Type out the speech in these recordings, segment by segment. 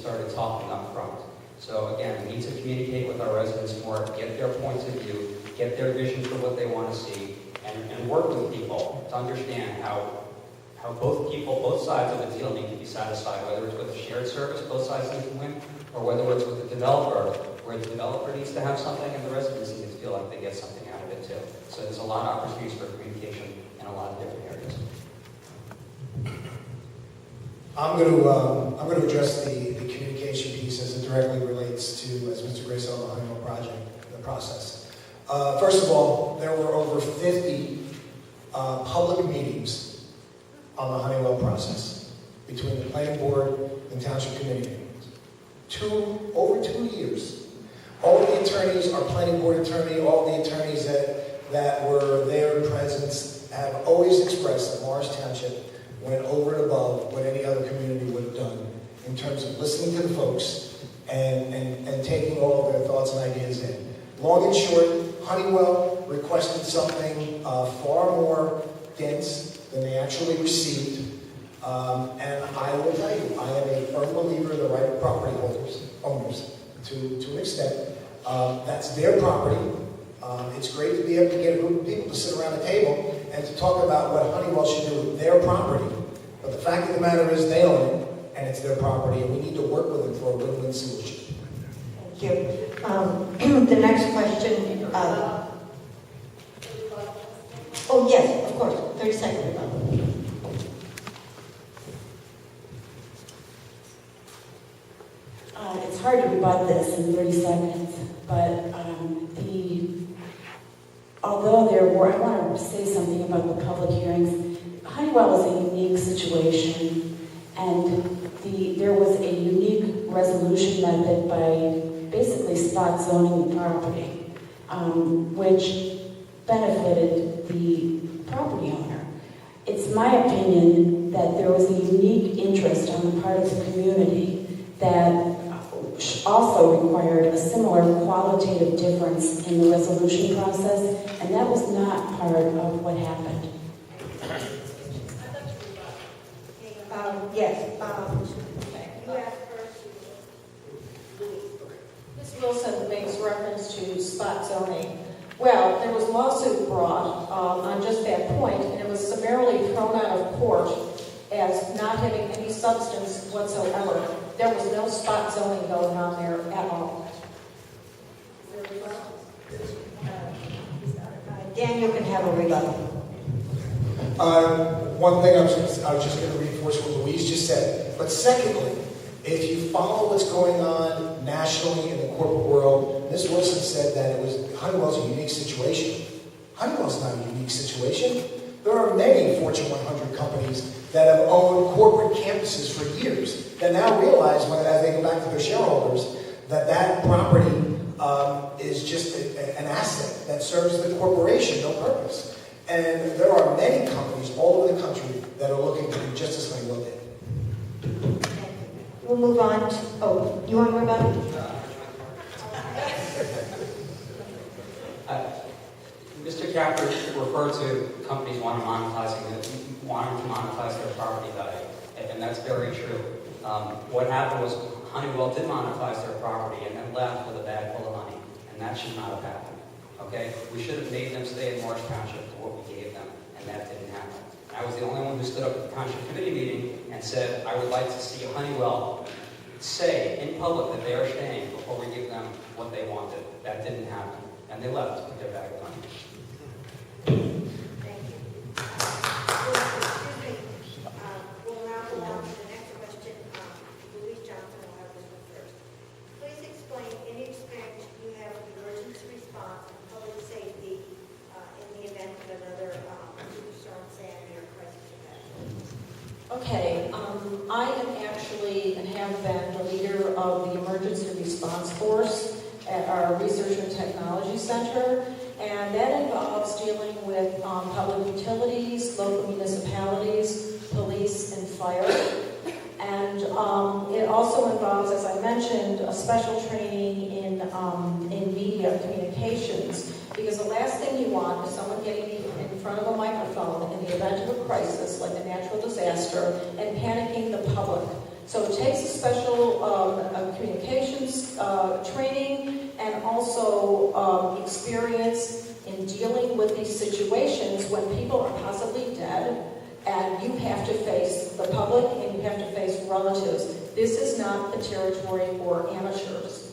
started talking up front. So again, we need to communicate with our residents more, get their points of view, get their vision for what they want to see, and work with people to understand how both sides of the deal need to be satisfied, whether it's with a shared service, both sides need to win, or whether it's with the developer, where the developer needs to have something and the residents need to feel like they get something out of it too. So there's a lot of opportunities for communication in a lot of different areas. I'm going to address the communication piece as it directly relates to, as Mr. Gray said, the Honeywell project, the process. First of all, there were over 50 public meetings on the Honeywell process between the planning board and township committee meetings. Over 2 years. All of the attorneys, our planning board attorney, all the attorneys that were there present have always expressed that Morris Township went over and above what any other community would have done in terms of listening to the folks and taking all of their thoughts and ideas in. Long and short, Honeywell requested something far more dense than they actually received. And I will tell you, I am a firm believer in the right of property owners to an extent. That's their property. It's great to be able to get a group of people to sit around a table and to talk about what Honeywell should do with their property. But the fact of the matter is they own it, and it's their property, and we need to work with them for a win-win solution. Thank you. The next question. Oh, yes, of course. 30 seconds. It's hard to rebut this in 30 seconds, but I want to say something about the public hearings. Honeywell is a unique situation, and there was a unique resolution method by basically spot zoning the property, which benefited the property owner. It's my opinion that there was a unique interest on the part of the community that also required a similar qualitative difference in the resolution process, and that was not part of what happened. Yes. You asked first. Ms. Wilson makes reference to spot zoning. Well, there was a lawsuit brought on just that point, and it was summarily thrown out of court as not having any substance whatsoever. There was no spot zoning going on there at all. Daniel can have a rebuttal. One thing I was just going to reinforce what Louise just said. But secondly, if you follow what's going on nationally in the corporate world, Ms. Wilson said that Honeywell's a unique situation. Honeywell's not a unique situation. There are many Fortune 100 companies that have owned corporate campuses for years that now realize, as they go back to their shareholders, that property is just an asset that serves the corporation, no purpose. And there are many companies all over the country that are looking to do just as Honeywell did. We'll move on to, you want to rebuttal? Mr. Capper referred to companies wanting to monetize their property value, and that's very true. What happened was Honeywell did monetize their property and then left with a bag full of money, and that should not have happened. Okay, we should have made them stay in Morris Township for what we gave them, and that didn't happen. I was the only one who stood up at the Township Committee meeting and said, I would like to see Honeywell say in public that they are staying before we give them what they wanted. That didn't happen, and they left with their bag of money. Thank you. We'll now move on to the next question. Louise Johnson will have this one first. Please explain any experience you have with emergency response and public safety in the event of another storm, sanity, or crisis event. Okay, I am actually and have been the leader of the emergency response force at our Research and Technology Center, and that involves dealing with public utilities, local municipalities, police, and fire. And it also involves, as I mentioned, a special training in media communications, because the last thing you want is someone getting in front of a microphone in the event of a crisis, like a natural disaster, and panicking the public. So it takes a special communications training and also experience in dealing with these situations when people are possibly dead and you have to face the public and you have to face relatives. This is not the territory for amateurs.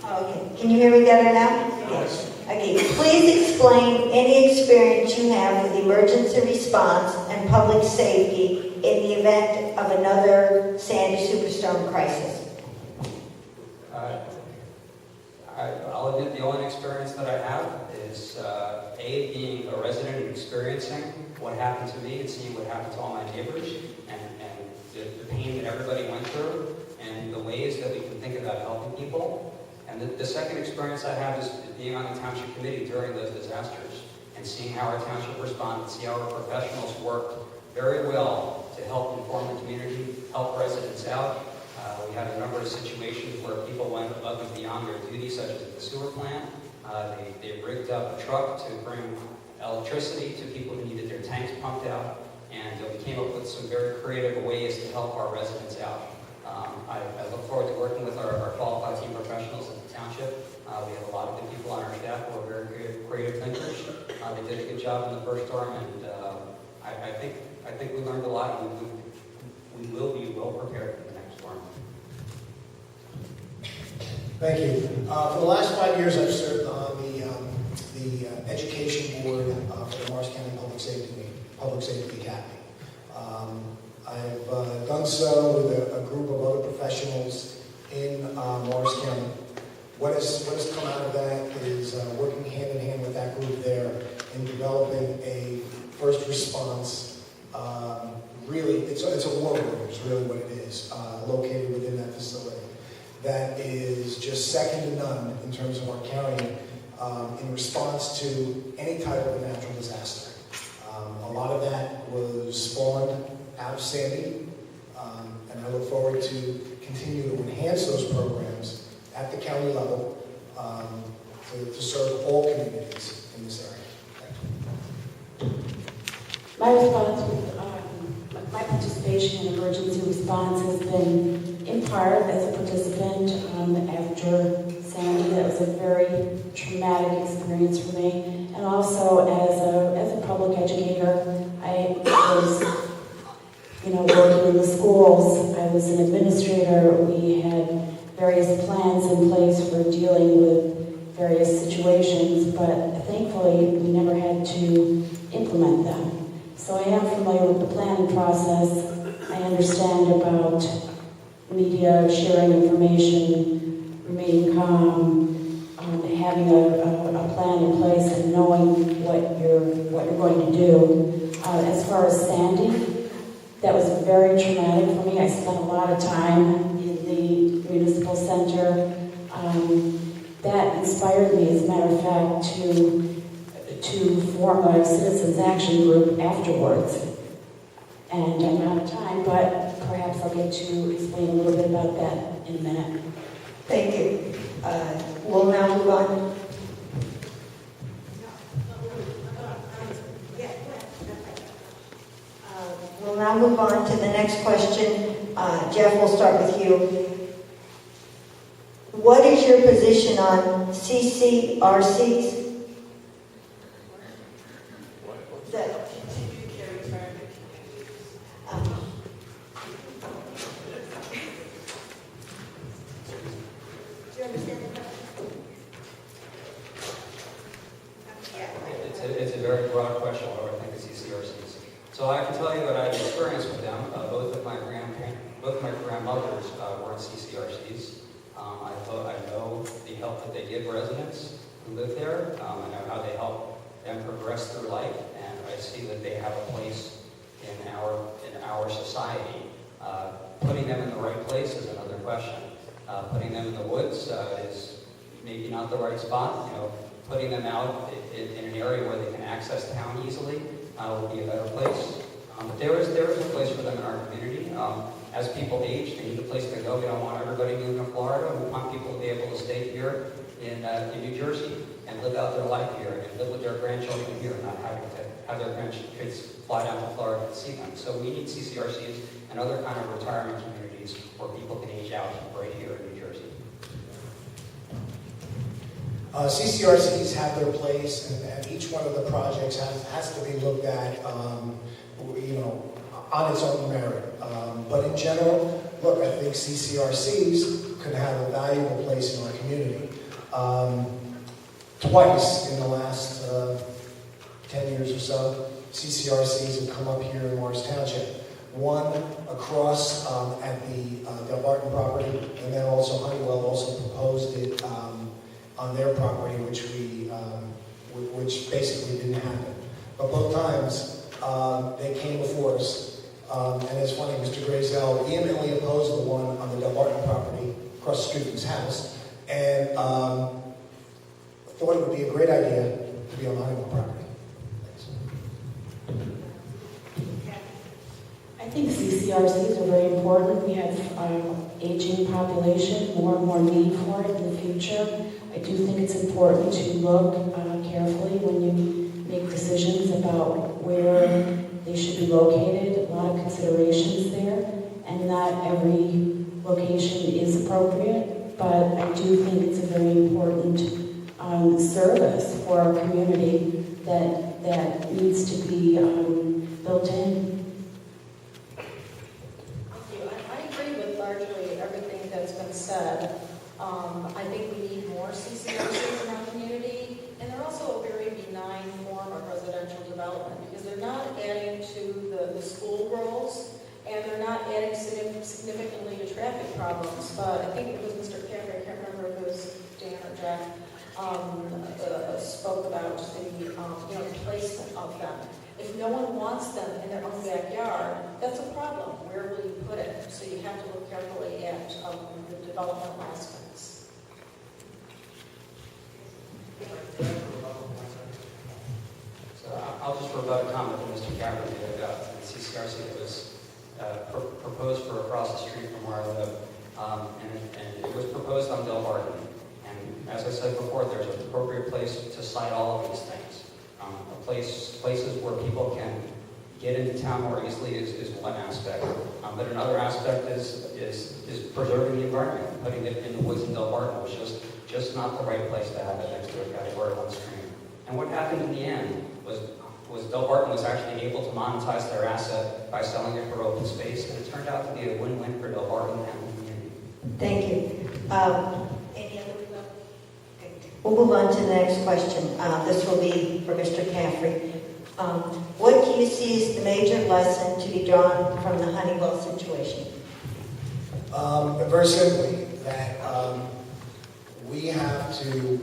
Okay, can you hear me better now? Yes. Okay, please explain any experience you have with emergency response and public safety in the event of another Sandy superstorm crisis. I'll admit the only experience that I have is being a resident and experiencing what happened to me and seeing what happened to all my neighbors and the pain that everybody went through and the ways that we can think about helping people. And the second experience I have is being on the Township Committee during those disasters and seeing how our Township responded, see how our professionals worked very well to help inform the community, help residents out. We had a number of situations where people went above and beyond their duties, such as at the sewer plant. They rigged up a truck to bring electricity to people who needed their tanks pumped out, and we came up with some very creative ways to help our residents out. I look forward to working with our qualified team professionals at the Township. We have a lot of good people on our staff who are very creative thinkers. They did a good job in the first storm, and I think we learned a lot, and we will be well prepared for the next storm. Thank you. For the last 5 years, I've served on the education board for the Morris County Public Safety Academy. I've done so with a group of other professionals in Morris County. What has come out of that is working hand in hand with that group there in developing a first response. Really, it's a war room, is really what it is, located within that facility. That is just second to none in terms of our county in response to any type of a natural disaster. A lot of that was spawned out of Sandy, and I look forward to continue to enhance those programs at the county level to serve all communities in this area. Thank you. My response with my participation in emergency response has been in part as a participant after Sandy. That was a very traumatic experience for me, and also as a public educator. I was, working in the schools. I was an administrator. We had various plans in place for dealing with various situations, but thankfully we never had to implement them. So I am familiar with the planning process. I understand about media sharing information, remaining calm, having a plan in place and knowing what you're going to do. As far as Sandy, that was very traumatic for me. I spent a lot of time in the municipal center. That inspired me, as a matter of fact, to form a citizens action group afterwards. And I'm out of time, but perhaps I'll get to explain a little bit about that in a minute. Thank you. We'll now move on. We'll now move on to the next question. Jeff, we'll start with you. What is your position on CCRCs? Do you understand the question? It's a very broad question, what do I think of CCRCs? So I can tell you that I have experience with them. Both of my grandmothers were in CCRCs. I know the help that they give residents who live there. I know how they help them progress through life, and I see that they have a place in our society. Putting them in the right place is another question. Putting them in the woods is maybe not the right spot. Putting them out in an area where they can access town easily would be a better place. But there is a place for them in our community. As people age, they need a place to go. We don't want everybody moving to Florida. We want people to be able to stay here in New Jersey and live out their life here and live with their grandchildren here, not having to have their grandkids fly down to Florida to see them. So we need CCRCs and other kind of retirement communities where people can age out right here in New Jersey. CCRCs have their place, and each one of the projects has to be looked at, on its own merit. But in general, look, I think CCRCs could have a valuable place in our community. Twice in the last 10 years or so, CCRCs have come up here in Morris Township. One across at the Del Barton property, and then also Honeywell also proposed it on their property, which basically didn't happen. But both times, they came before us. And it's funny, Mr. Grazel vehemently opposed the one on the Del Barton property across the street from his house, and thought it would be a great idea to be on the Honeywell property. Thanks. I think CCRCs are very important. We have aging population, more and more need for it in the future. I do think it's important to look carefully when you make decisions about where they should be located. A lot of considerations there, and not every location is appropriate, but I do think it's a very important service for our community that needs to be built in. Thank you. I agree with largely everything that's been said. I think we need more CCRCs in our community, and they're also a very benign form of residential development because they're not adding to the school growth, and they're not adding significantly to traffic problems. But I think it was Mr. Caffrey, I can't remember if it was Dan or Jack, spoke about the placement of them. If no one wants them in their own backyard, that's a problem. Where will you put it? So you have to look carefully at the developmental aspects. So I'll just rebut a comment that Mr. Cameron made about the CCRC that was proposed for across the street from where I live, and it was proposed on Del Barton. And as I said before, there's an appropriate place to site all of these things. Places where people can get into town more easily is one aspect, but another aspect is preserving the environment, putting it in the woods in Del Barton, which is just not the right place to have it next to a category 1 stream. And what happened in the end was Del Barton was actually able to monetize their asset by selling it for open space, and it turned out to be a win-win for Del Barton and the community. Thank you. Any other rebuttal? Okay. We'll move on to the next question. This will be for Mr. Caffrey. What do you see as the major lesson to be drawn from the Honeywell situation? Very simply, that we have to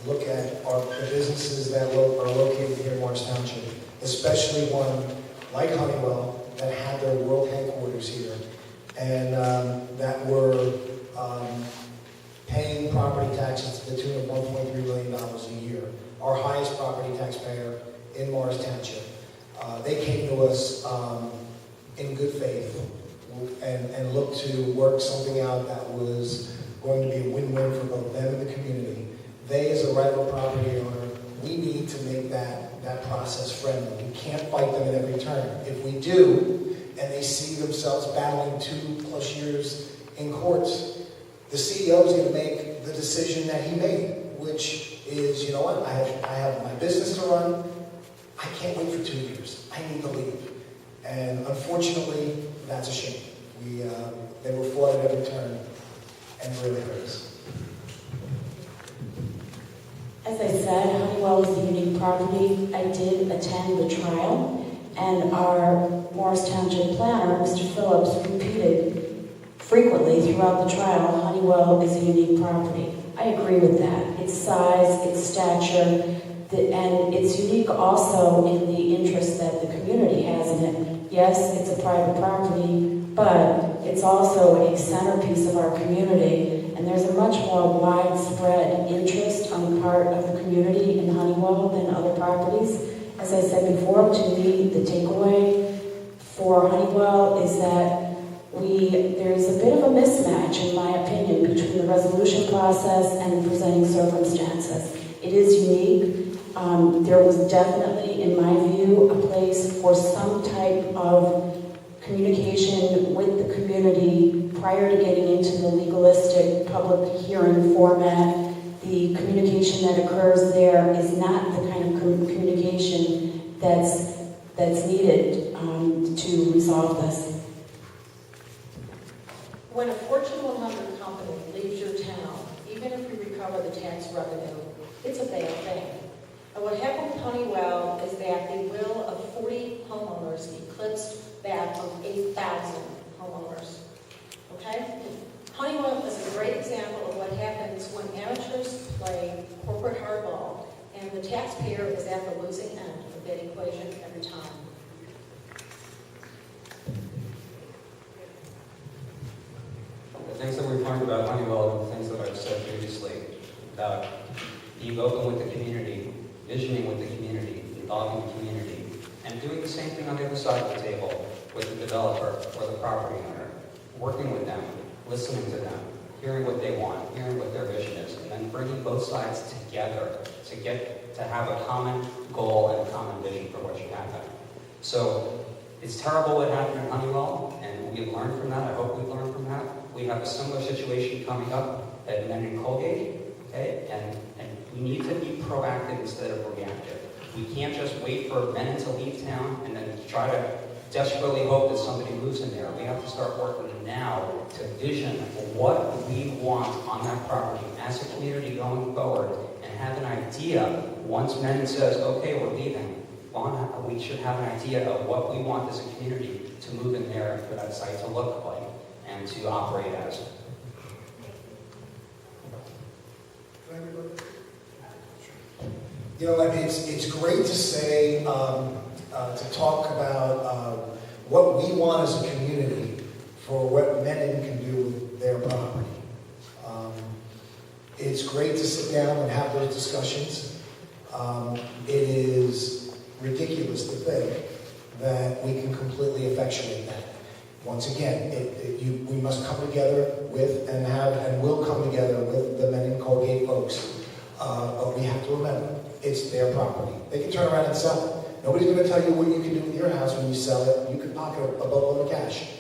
look at the businesses that are located here in Morris Township, especially one like Honeywell that had their world headquarters here, and that were paying property taxes to the tune of $1.3 million a year, our highest property taxpayer in Morris Township. They came to us in good faith and looked to work something out that was going to be a win-win for both them and the community. They, as a rightful property owner, we need to make that process friendly. We can't fight them at every turn. If we do, and they see themselves battling 2+ years in courts, the CEO is going to make the decision that he made, which is, you know what, I have my business to run. I can't wait for 2 years. I need to leave. And unfortunately, that's a shame. They were fought at every turn, and it really hurts. As I said, Honeywell is a unique property. I did attend the trial, and our Morris Township planner, Mr. Phillips, repeated frequently throughout the trial, Honeywell is a unique property. I agree with that. Its size, its stature, and it's unique also in the interest that the community has in it. Yes, it's a private property, but it's also a centerpiece of our community, and there's a much more widespread interest on the part of the community in Honeywell than other properties. As I said before, to me, the takeaway for Honeywell is that there's a bit of a mismatch, in my opinion, between the resolution process and the presenting circumstances. It is unique. there was definitely, in my view, a place for some type of communication with the community prior to getting into the legalistic public hearing format. The communication that occurs there is not the kind of communication that's needed to resolve this. When a Fortune 100 company leaves your town, even if we recover the tax revenue, it's a bad thing. And what happened with Honeywell is that the will of 40 homeowners eclipsed that of 8,000 homeowners. Okay? Honeywell is a great example of what happens when amateurs play corporate hardball, and the taxpayer is at the losing end of that equation every time. The things that we've learned about Honeywell are the things that I've said previously about being open with the community, visioning with the community, involving the community, and doing the same thing on the other side of the table with the developer or the property owner, working with them, listening to them, hearing what they want, hearing what their vision is, and then bringing both sides together to have a common goal and a common vision for what should happen. So it's terrible what happened in Honeywell, and we've learned from that. I hope we've learned from that. We have a similar situation coming up at Men in Colgate, okay? And we need to be proactive instead of reactive. We can't just wait for men to leave town and then try to desperately hope that somebody moves in there. We have to start working now to vision what we want on that property as a community going forward, and have an idea. Once men says, okay, we're leaving, we should have an idea of what we want as a community to move in there and for that site to look like and to operate as. You know, I mean, it's great to say, to talk about what we want as a community for what Menon can do with their property. It's great to sit down and have those discussions. It is ridiculous to think that we can completely effectuate that. Once again, we must come together with and will come together with the Men in Colgate folks. But we have to remember, it's their property. They can turn around and sell it. Nobody's going to tell you what you can do with your house when you sell it. You can pocket a boatload of cash.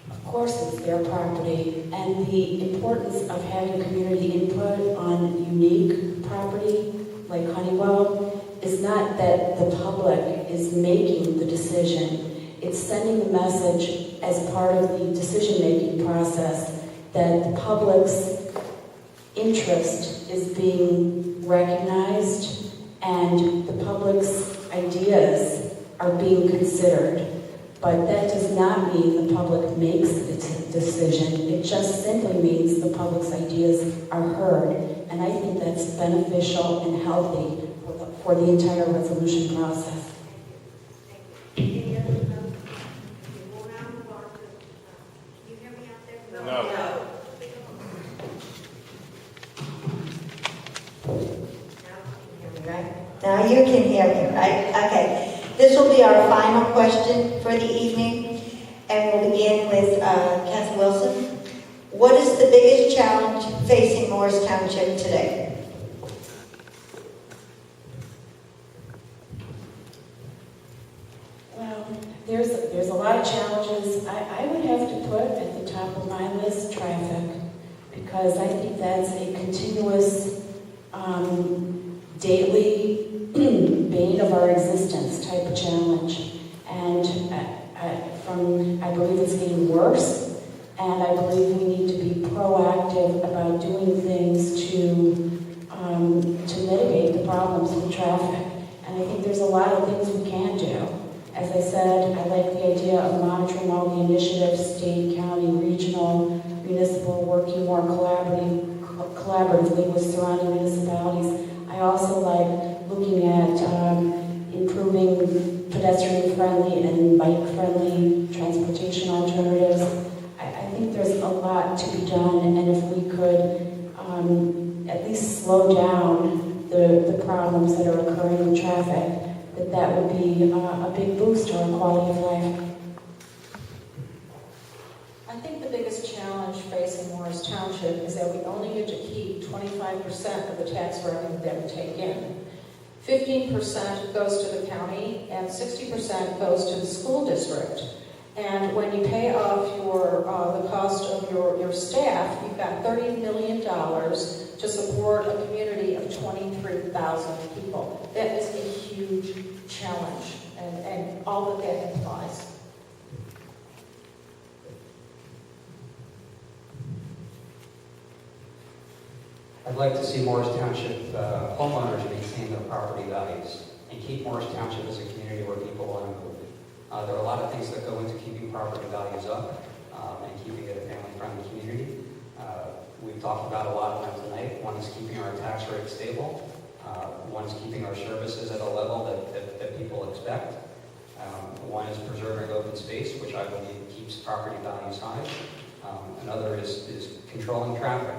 Of course, it's their property, and the importance of having community input on unique property like Honeywell is not that the public is making the decision. It's sending the message as part of the decision-making process that the public's interest is being recognized and the public's ideas are being considered. But that does not mean the public makes the decision. It just simply means the public's ideas are heard. And I think that's beneficial and healthy for the entire resolution process. Any other comments? We'll now move on to, can you hear me out there? No. Right? Now you can hear me, right? Okay. This will be our final question for the evening, and we'll begin with Kathy Wilson. What is the biggest challenge facing Morris Township today? Well, there's a lot of challenges. I would have to put at the top of my list traffic, because I think that's a continuous, daily bane of our existence type of challenge. And I believe it's getting worse, and I believe we need to be proactive about doing things to mitigate the problems with traffic. And I think there's a lot of things we can do. As I said, I like the idea of monitoring all the initiatives, state, county, regional, municipal, working more collaboratively with surrounding municipalities. I also like looking at improving pedestrian-friendly and bike-friendly transportation alternatives. I think there's a lot to be done, and if we could at least slow down the problems that are occurring with traffic, that would be a big boost to our quality of life. I think the biggest challenge challenge facing Morris Township is that we only get to keep 25% of the tax revenue that we take in. 15% goes to the county and 60% goes to the school district. And when you pay off the cost of your staff, you've got $30 million to support a community of 23,000 people. That is a huge challenge, and all that implies. I'd like to see Morris Township homeowners maintain their property values and keep Morris Township as a community where people want to move. There are a lot of things that go into keeping property values up and keeping it a family-friendly community. We've talked about a lot of them tonight. One is keeping our tax rate stable. One is keeping our services at a level that people expect. One is preserving open space, which I believe keeps property values high. Another is controlling traffic.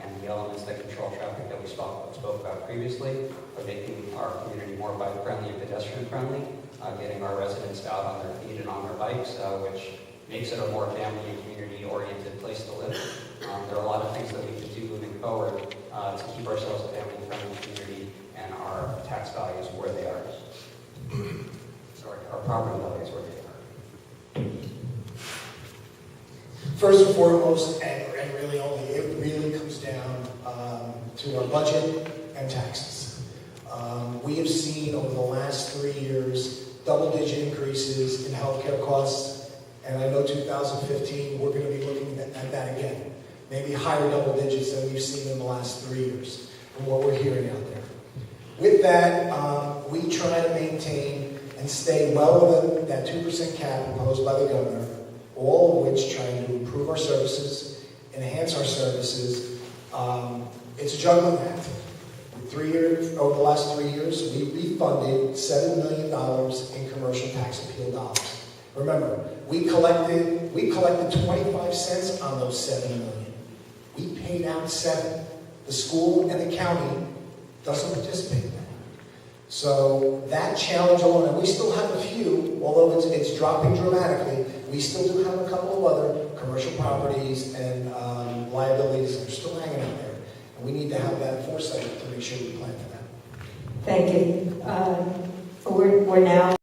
And the elements that control traffic that we spoke about previously are making our community more bike-friendly and pedestrian-friendly, getting our residents out on their feet and on their bikes, which makes it a more family and community-oriented place to live. There are a lot of things that we can do moving forward to keep ourselves a family-friendly community and our tax values where they are. Sorry, our property values where they are. First and foremost, and really only, it really comes down to our budget and taxes. We have seen over the last 3 years double-digit increases in healthcare costs, and I know 2015 we're going to be looking at that again. Maybe higher double digits than we've seen in the last 3 years from what we're hearing out there. With that, we try to maintain and stay well within that 2% cap imposed by the governor, all of which trying to improve our services, enhance our services. It's a juggling act. Over the last 3 years, we refunded $7 million in commercial tax appeal dollars. Remember, we collected 25 cents on those $7 million. We paid out 7. The school and the county doesn't participate in that. So that challenge alone, and we still have a few, although it's dropping dramatically, we still do have a couple of other commercial properties and liabilities that are still hanging out there. And we need to have that foresight to make sure we plan for that. Thank you. We're now